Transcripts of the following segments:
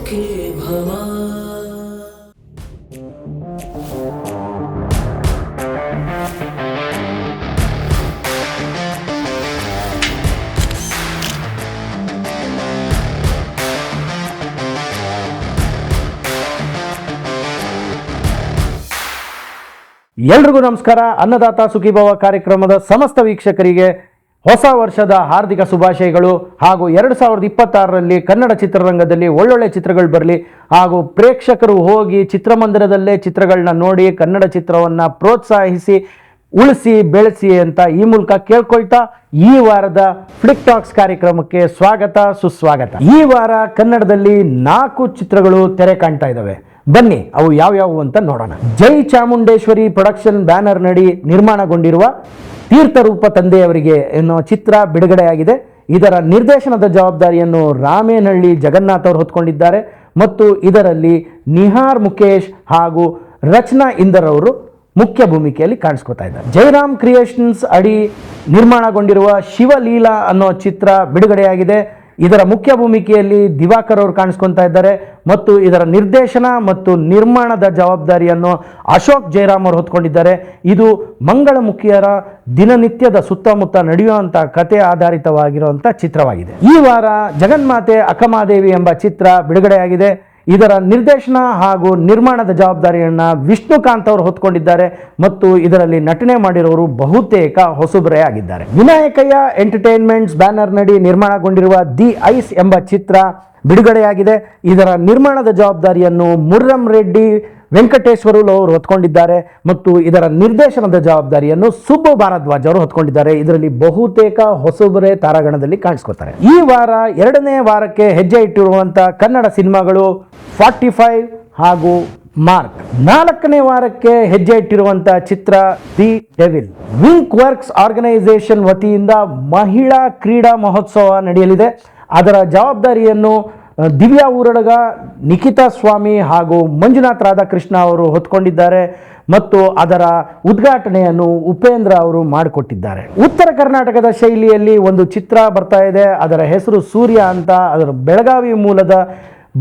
ಸುಖಿ ಭವ. ಎಲ್ರಿಗೂ ನಮಸ್ಕಾರ. ಅನ್ನದಾತ ಸುಖೀಭವ ಕಾರ್ಯಕ್ರಮದ ಸಮಸ್ತ ವೀಕ್ಷಕರಿಗೆ ಹೊಸ ವರ್ಷದ ಹಾರ್ದಿಕ ಶುಭಾಶಯಗಳು. ಹಾಗೂ 2026ರಲ್ಲಿ ಕನ್ನಡ ಚಿತ್ರರಂಗದಲ್ಲಿ ಒಳ್ಳೊಳ್ಳೆ ಚಿತ್ರಗಳು ಬರಲಿ, ಹಾಗೂ ಪ್ರೇಕ್ಷಕರು ಹೋಗಿ ಚಿತ್ರಮಂದಿರದಲ್ಲೇ ಚಿತ್ರಗಳನ್ನ ನೋಡಿ ಕನ್ನಡ ಚಿತ್ರವನ್ನು ಪ್ರೋತ್ಸಾಹಿಸಿ ಉಳಿಸಿ ಬೆಳೆಸಿ ಅಂತ ಈ ಮೂಲಕ ಕೇಳ್ಕೊಳ್ತಾ ಈ ವಾರದ ಫ್ಲಿಕ್ ಟಾಕ್ಸ್ ಕಾರ್ಯಕ್ರಮಕ್ಕೆ ಸ್ವಾಗತ ಸುಸ್ವಾಗತ. ಈ ವಾರ ಕನ್ನಡದಲ್ಲಿ 4 ಚಿತ್ರಗಳು ತೆರೆ ಕಾಣ್ತಾ ಇದ್ದಾವೆ. ಬನ್ನಿ ಅವು ಯಾವ್ಯಾವು ಅಂತ ನೋಡೋಣ. ಜೈ ಚಾಮುಂಡೇಶ್ವರಿ ಪ್ರೊಡಕ್ಷನ್ ಬ್ಯಾನರ್ ನಡಿ ನಿರ್ಮಾಣಗೊಂಡಿರುವ ತೀರ್ಥರೂಪ ತಂದೆಯವರಿಗೆ ಎನ್ನುವ ಚಿತ್ರ ಬಿಡುಗಡೆಯಾಗಿದೆ. ಇದರ ನಿರ್ದೇಶನದ ಜವಾಬ್ದಾರಿಯನ್ನು ರಾಮೇನಹಳ್ಳಿ ಜಗನ್ನಾಥ್ ಅವರು ಹೊತ್ಕೊಂಡಿದ್ದಾರೆ ಮತ್ತು ಇದರಲ್ಲಿ ನಿಹಾರ್ ಮುಕೇಶ್ ಹಾಗೂ ರಚನಾ ಇಂದರ್ ಅವರು ಮುಖ್ಯ ಭೂಮಿಕೆಯಲ್ಲಿ ಕಾಣಿಸ್ಕೊತಾ ಇದ್ದಾರೆ. ಜೈರಾಮ್ ಕ್ರಿಯೇಷನ್ಸ್ ಅಡಿ ನಿರ್ಮಾಣಗೊಂಡಿರುವ ಶಿವಲೀಲಾ ಅನ್ನೋ ಚಿತ್ರ ಬಿಡುಗಡೆಯಾಗಿದೆ. ಇದರ ಮುಖ್ಯ ಭೂಮಿಕೆಯಲ್ಲಿ ದಿವಾಕರ್ ಅವರು ಕಾಣಿಸ್ಕೊತಾ ಇದ್ದಾರೆ ಮತ್ತು ಇದರ ನಿರ್ದೇಶನ ಮತ್ತು ನಿರ್ಮಾಣದ ಜವಾಬ್ದಾರಿಯನ್ನು ಅಶೋಕ್ ಜೈರಾಮ್ ಅವರು ಹೊತ್ಕೊಂಡಿದ್ದಾರೆ. ಇದು ಮಂಗಳಮುಖಿಯರ ದಿನನಿತ್ಯದ ಸುತ್ತಮುತ್ತ ನಡೆಯುವಂಥ ಕತೆ ಆಧಾರಿತವಾಗಿರುವಂಥ ಚಿತ್ರವಾಗಿದೆ. ಈ ವಾರ ಜಗನ್ಮಾತೆ ಅಕ್ಕಮಹಾದೇವಿ ಎಂಬ ಚಿತ್ರ ಬಿಡುಗಡೆಯಾಗಿದೆ. ಇದರ ನಿರ್ದೇಶನ ಹಾಗೂ ನಿರ್ಮಾಣದ ಜವಾಬ್ದಾರಿಯನ್ನು ವಿಷ್ಣುಕಾಂತ್ ಅವರು ಹೊತ್ಕೊಂಡಿದ್ದಾರೆ ಮತ್ತು ಇದರಲ್ಲಿ ನಟನೆ ಮಾಡಿರೋರು ಬಹುತೇಕ ಹೊಸಬರೇ ಆಗಿದ್ದಾರೆ. ವಿನಾಯಕಯ್ಯ ಎಂಟರ್ಟೈನ್ಮೆಂಟ್ಸ್ ಬ್ಯಾನರ್ ನಡಿ ನಿರ್ಮಾಣಗೊಂಡಿರುವ ದಿ ಐಸ್ ಎಂಬ ಚಿತ್ರ ಬಿಡುಗಡೆಯಾಗಿದೆ. ಇದರ ನಿರ್ಮಾಣದ ಜವಾಬ್ದಾರಿಯನ್ನು ಮುರ್ರಂ ರೆಡ್ಡಿ ವೆಂಕಟೇಶ್ವರುಲು ಅವರು ಹೊತ್ಕೊಂಡಿದ್ದಾರೆ ಮತ್ತು ಇದರ ನಿರ್ದೇಶನದ ಜವಾಬ್ದಾರಿಯನ್ನು ಸುಬ್ಬು ಭಾರದ್ವಾಜ್ ಅವರು ಹೊತ್ಕೊಂಡಿದ್ದಾರೆ. ಇದರಲ್ಲಿ ಬಹುತೇಕ ಹೊಸಬರೇ ತಾರಾಗಣದಲ್ಲಿ ಕಾಣಿಸ್ಕೊತಾರೆ. ಈ ವಾರ 2ನೇ ವಾರಕ್ಕೆ ಹೆಜ್ಜೆ ಇಟ್ಟಿರುವಂಥ ಕನ್ನಡ ಸಿನಿಮಾಗಳು 45 ಹಾಗೂ ಮಾರ್ಕ್. 4ನೇ ವಾರಕ್ಕೆ ಹೆಜ್ಜೆ ಇಟ್ಟಿರುವಂಥ ಚಿತ್ರ the devil. Wink Works organisation ವತಿಯಿಂದ ಮಹಿಳಾ ಕ್ರೀಡಾ ಮಹೋತ್ಸವ ನಡೆಯಲಿದೆ. ಅದರ ಜವಾಬ್ದಾರಿಯನ್ನು ದಿವ್ಯಾ ಊರಡಗ, ನಿಖಿತಾ ಸ್ವಾಮಿ ಹಾಗೂ ಮಂಜುನಾಥ್ ರಾಧಾಕೃಷ್ಣ ಅವರು ಹೊತ್ಕೊಂಡಿದ್ದಾರೆ ಮತ್ತು ಅದರ ಉದ್ಘಾಟನೆಯನ್ನು ಉಪೇಂದ್ರ ಅವರು ಮಾಡಿಕೊಟ್ಟಿದ್ದಾರೆ. ಉತ್ತರ ಕರ್ನಾಟಕದ ಶೈಲಿಯಲ್ಲಿ ಒಂದು ಚಿತ್ರ ಬರ್ತಾ ಇದೆ. ಅದರ ಹೆಸರು ಸೂರ್ಯ ಅಂತ. ಅದರ ಬೆಳಗಾವಿ ಮೂಲದ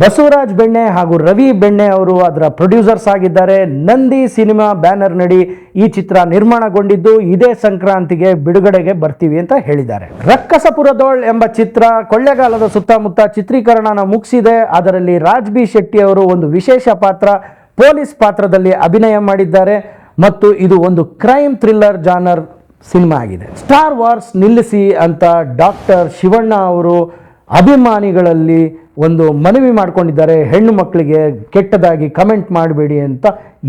ಬಸವರಾಜ್ ಬೆಣ್ಣೆ ಹಾಗೂ ರವಿ ಬೆಣ್ಣೆ ಅವರು ಅದರ ಪ್ರೊಡ್ಯೂಸರ್ಸ್ ಆಗಿದ್ದಾರೆ. ನಂದಿ ಸಿನಿಮಾ ಬ್ಯಾನರ್ ನಡಿ ಈ ಚಿತ್ರ ನಿರ್ಮಾಣಗೊಂಡಿದ್ದು ಇದೇ ಸಂಕ್ರಾಂತಿಗೆ ಬಿಡುಗಡೆಗೆ ಬರ್ತೀವಿ ಅಂತ ಹೇಳಿದ್ದಾರೆ. ರಕ್ಕಸಪುರದೋಳ್ ಎಂಬ ಚಿತ್ರ ಕೊಳ್ಳೆಗಾಲದ ಸುತ್ತಮುತ್ತ ಚಿತ್ರೀಕರಣ ಮುಗಿಸಿದೆ. ಅದರಲ್ಲಿ ರಾಜ್ ಬಿ ಶೆಟ್ಟಿ ಅವರು ಒಂದು ವಿಶೇಷ ಪಾತ್ರ, ಪೊಲೀಸ್ ಪಾತ್ರದಲ್ಲಿ ಅಭಿನಯ ಮಾಡಿದ್ದಾರೆ ಮತ್ತು ಇದು ಒಂದು ಕ್ರೈಮ್ ಥ್ರಿಲ್ಲರ್ ಜಾನರ್ ಸಿನಿಮಾ ಆಗಿದೆ. ಸ್ಟಾರ್ ವಾರ್ಸ್ ನಿಲ್ಲಿಸಿ ಅಂತ ಡಾಕ್ಟರ್ ಶಿವಣ್ಣ ಅವರು ಅಭಿಮಾನಿಗಳಲ್ಲಿ ಒಂದು ಮನವಿ ಮಾಡಿಕೊಂಡಿದ್ದಾರೆ. ಹೆಣ್ಣು ಮಕ್ಕಳಿಗೆ ಕೆಟ್ಟದಾಗಿ ಕಮೆಂಟ್ ಮಾಡಬೇಡಿ ಅಂತ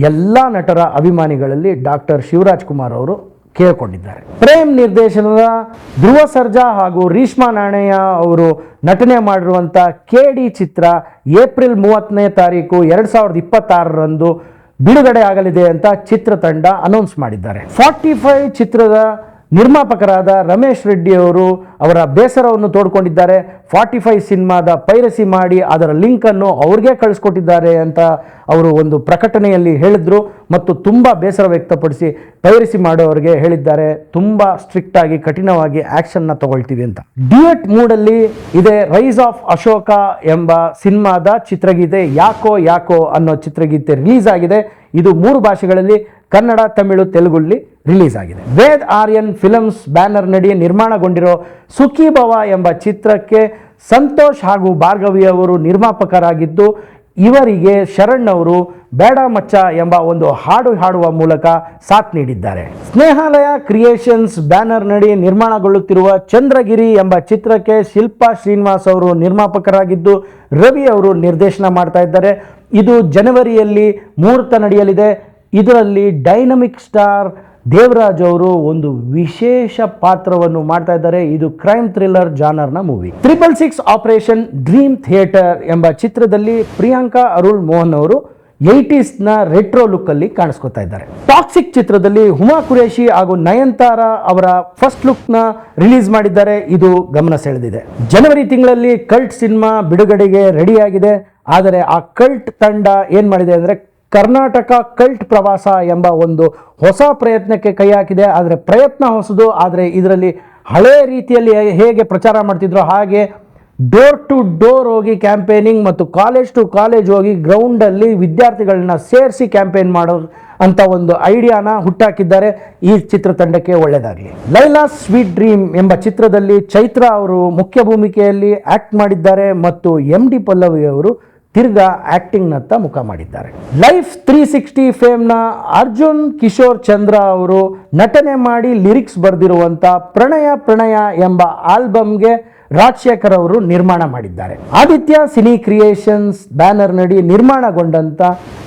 ಎಲ್ಲ ನಟರ ಅಭಿಮಾನಿಗಳಲ್ಲಿ ಡಾಕ್ಟರ್ ಶಿವರಾಜ್ ಕುಮಾರ್ ಅವರು ಕೇಳಿಕೊಂಡಿದ್ದಾರೆ. ಪ್ರೇಮ್ ನಿರ್ದೇಶನದ ಧ್ರುವ ಸರ್ಜಾ ಹಾಗೂ ರೀಶ್ಮಾ ನಾಣಯ್ಯ ಅವರು ನಟನೆ ಮಾಡಿರುವಂಥ ಕೆಡಿ ಚಿತ್ರ ಏಪ್ರಿಲ್ 30ನೇ ತಾರೀಕು 2026ರಂದು ಬಿಡುಗಡೆ ಆಗಲಿದೆ ಅಂತ ಚಿತ್ರತಂಡ ಅನೌನ್ಸ್ ಮಾಡಿದ್ದಾರೆ. 45 ಚಿತ್ರದ ನಿರ್ಮಾಪಕರಾದ ರಮೇಶ್ ರೆಡ್ಡಿ ಅವರು ಅವರ ಬೇಸರವನ್ನು ತೋಡ್ಕೊಂಡಿದ್ದಾರೆ. 45 ಸಿನಿಮಾದ ಪೈರಸಿ ಮಾಡಿ ಅದರ ಲಿಂಕನ್ನು ಅವ್ರಿಗೆ ಕಳಿಸ್ಕೊಟ್ಟಿದ್ದಾರೆ ಅಂತ ಅವರು ಒಂದು ಪ್ರಕಟಣೆಯಲ್ಲಿ ಹೇಳಿದ್ರು ಮತ್ತು ತುಂಬ ಬೇಸರ ವ್ಯಕ್ತಪಡಿಸಿ ಪೈರಸಿ ಮಾಡೋರಿಗೆ ಹೇಳಿದ್ದಾರೆ, ತುಂಬ ಸ್ಟ್ರಿಕ್ಟ್ ಆಗಿ ಕಠಿಣವಾಗಿ ಆ್ಯಕ್ಷನ್ನ ತಗೊಳ್ತೀವಿ ಅಂತ. ಡ್ಯೂಯೆಟ್ ಮೂಡಲ್ಲಿ ಇದೆ ರೈಸ್ ಆಫ್ ಅಶೋಕ ಎಂಬ ಸಿನಿಮಾದ ಚಿತ್ರಗೀತೆ ಯಾಕೋ ಯಾಕೋ ಅನ್ನೋ ಚಿತ್ರಗೀತೆ ರಿಲೀಸ್ ಆಗಿದೆ. ಇದು 3 ಭಾಷೆಗಳಲ್ಲಿ ಕನ್ನಡ, ತಮಿಳು, ತೆಲುಗುಲ್ಲಿ ರಿಲೀಸ್ ಆಗಿದೆ. ವೇದ್ ಆರ್ಯನ್ ಫಿಲಮ್ಸ್ ಬ್ಯಾನರ್ ನಡಿ ನಿರ್ಮಾಣಗೊಂಡಿರೋ ಸುಖಿ ಭವ ಎಂಬ ಚಿತ್ರಕ್ಕೆ ಸಂತೋಷ್ ಹಾಗೂ ಭಾರ್ಗವಿ ಅವರು ನಿರ್ಮಾಪಕರಾಗಿದ್ದು ಇವರಿಗೆ ಶರಣ್ ಅವರು ಬೇಡ ಮಚ್ಚ ಎಂಬ ಒಂದು ಹಾಡು ಹಾಡುವ ಮೂಲಕ ಸಾಥ್ ನೀಡಿದ್ದಾರೆ. ಸ್ನೇಹಾಲಯ ಕ್ರಿಯೇಷನ್ಸ್ ಬ್ಯಾನರ್ ನಡಿ ನಿರ್ಮಾಣಗೊಳ್ಳುತ್ತಿರುವ ಚಂದ್ರಗಿರಿ ಎಂಬ ಚಿತ್ರಕ್ಕೆ ಶಿಲ್ಪಾ ಶ್ರೀನಿವಾಸ್ ಅವರು ನಿರ್ಮಾಪಕರಾಗಿದ್ದು ರವಿ ಅವರು ನಿರ್ದೇಶನ ಮಾಡ್ತಾ ಇದ್ದಾರೆ. ಇದು ಜನವರಿಯಲ್ಲಿ ಮುಹೂರ್ತ ನಡೆಯಲಿದೆ. ಇದರಲ್ಲಿ ಡೈನಮಿಕ್ ಸ್ಟಾರ್ ದೇವರಾಜ್ ಅವರು ಒಂದು ವಿಶೇಷ ಪಾತ್ರವನ್ನು ಮಾಡ್ತಾ ಇದ್ದಾರೆ. ಇದು ಕ್ರೈಮ್ ಥ್ರಿಲ್ಲರ್ ಜಾನರ್ನ ಮೂವಿ. 666 ಆಪರೇಷನ್ ಡ್ರೀಮ್ ಥಿಯೇಟರ್ ಎಂಬ ಚಿತ್ರದಲ್ಲಿ ಪ್ರಿಯಾಂಕಾ ಅರುಳ್ ಮೋಹನ್ ಅವರು 80ಸ್ನ ರೆಟ್ರೋ ಲುಕ್ ಅಲ್ಲಿ ಕಾಣಿಸ್ಕೊತಾ ಇದ್ದಾರೆ. ಟಾಕ್ಸಿಕ್ ಚಿತ್ರದಲ್ಲಿ ಹುಮಾ ಕುರೇಶಿ ಹಾಗೂ ನಯನತಾರಾ ಅವರ ಫಸ್ಟ್ ಲುಕ್ ನ ರಿಲೀಸ್ ಮಾಡಿದ್ದಾರೆ. ಇದು ಗಮನ ಸೆಳೆದಿದೆ. ಜನವರಿ ತಿಂಗಳಲ್ಲಿ ಕಲ್ಟ್ ಸಿನಿಮಾ ಬಿಡುಗಡೆಗೆ ರೆಡಿಯಾಗಿದೆ. ಆದರೆ ಆ ಕಲ್ಟ್ ತಂಡ ಏನ್ ಮಾಡಿದೆ ಅಂದ್ರೆ ಕರ್ನಾಟಕ ಕಲ್ಟ್ ಪ್ರವಾಸ ಎಂಬ ಒಂದು ಹೊಸ ಪ್ರಯತ್ನಕ್ಕೆ ಕೈ ಹಾಕಿದೆ. ಆದರೆ ಪ್ರಯತ್ನ ಹೊಸದು. ಆದರೆ ಇದರಲ್ಲಿ ಹಳೆ ರೀತಿಯಲ್ಲಿ ಹೇಗೆ ಪ್ರಚಾರ ಮಾಡ್ತಿದ್ರು ಹಾಗೆ ಡೋರ್ ಟು ಡೋರ್ ಹೋಗಿ ಕ್ಯಾಂಪೇನಿಂಗ್ ಮತ್ತು ಕಾಲೇಜ್ ಟು ಕಾಲೇಜ್ ಹೋಗಿ ಗ್ರೌಂಡಲ್ಲಿ ವಿದ್ಯಾರ್ಥಿಗಳನ್ನ ಸೇರಿಸಿ ಕ್ಯಾಂಪೇನ್ ಮಾಡೋ ಅಂತ ಒಂದು ಐಡಿಯಾನ ಹುಟ್ಟಾಕಿದ್ದಾರೆ. ಈ ಚಿತ್ರತಂಡಕ್ಕೆ ಒಳ್ಳೆಯದಾಗಲಿ. ಲೈಲಾ ಸ್ವೀಟ್ ಡ್ರೀಮ್ ಎಂಬ ಚಿತ್ರದಲ್ಲಿ ಚೈತ್ರ ಅವರು ಮುಖ್ಯ ಭೂಮಿಕೆಯಲ್ಲಿ ಆಕ್ಟ್ ಮಾಡಿದ್ದಾರೆ ಮತ್ತು MD ಪಲ್ಲವಿ ಅವರು ತಿರ್ಗಾ ಆಕ್ಟಿಂಗ್ನತ್ತ ಮುಖ ಮಾಡಿದ್ದಾರೆ. ಲೈಫ್ 360 ಫೇಮ್ನ ಅರ್ಜುನ್ ಕಿಶೋರ್ ಚಂದ್ರ ಅವರು ನಟನೆ ಮಾಡಿ ಲಿರಿಕ್ಸ್ ಬರೆದಿರುವಂಥ ಪ್ರಣಯ ಎಂಬ ಆಲ್ಬಮ್ಗೆ ರಾಜಶೇಖರ್ ಅವರು ನಿರ್ಮಾಣ ಮಾಡಿದ್ದಾರೆ. ಆದಿತ್ಯ ಸಿನಿ ಕ್ರಿಯೇಷನ್ಸ್ ಬ್ಯಾನರ್ ನಡಿ ನಿರ್ಮಾಣಗೊಂಡಂತ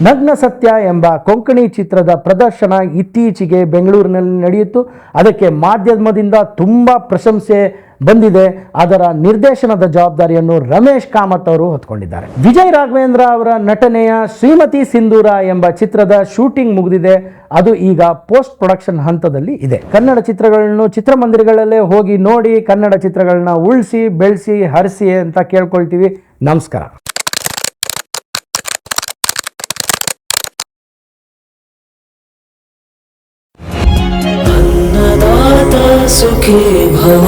ನಗ್ನ ಸತ್ಯ ಎಂಬ ಕೊಂಕಣಿ ಚಿತ್ರದ ಪ್ರದರ್ಶನ ಇತ್ತೀಚೆಗೆ ಬೆಂಗಳೂರಿನಲ್ಲಿ ನಡೆಯಿತು. ಅದಕ್ಕೆ ಮಾಧ್ಯಮದಿಂದ ತುಂಬ ಪ್ರಶಂಸೆ ಬಂದಿದೆ. ಅದರ ನಿರ್ದೇಶನದ ಜವಾಬ್ದಾರಿಯನ್ನು ರಮೇಶ್ ಕಾಮತ್ ಅವರು ಹೊತ್ಕೊಂಡಿದ್ದಾರೆ. ವಿಜಯ್ ರಾಘವೇಂದ್ರ ಅವರ ನಟನೆಯ ಶ್ರೀಮತಿ ಸಿಂಧೂರ ಎಂಬ ಚಿತ್ರದ ಶೂಟಿಂಗ್ ಮುಗಿದಿದೆ. ಅದು ಈಗ ಪೋಸ್ಟ್ ಪ್ರೊಡಕ್ಷನ್ ಹಂತದಲ್ಲಿ ಇದೆ. ಕನ್ನಡ ಚಿತ್ರಗಳನ್ನು ಚಿತ್ರಮಂದಿರಗಳಲ್ಲೇ ಹೋಗಿ ನೋಡಿ, ಕನ್ನಡ ಚಿತ್ರಗಳನ್ನ ಉಳಿಸಿ ಬೆಳೆಸಿ ಹರಿಸಿ ಅಂತ ಕೇಳ್ಕೊಳ್ತೀವಿ. ನಮಸ್ಕಾರ. अन्नदाता सुखी भव.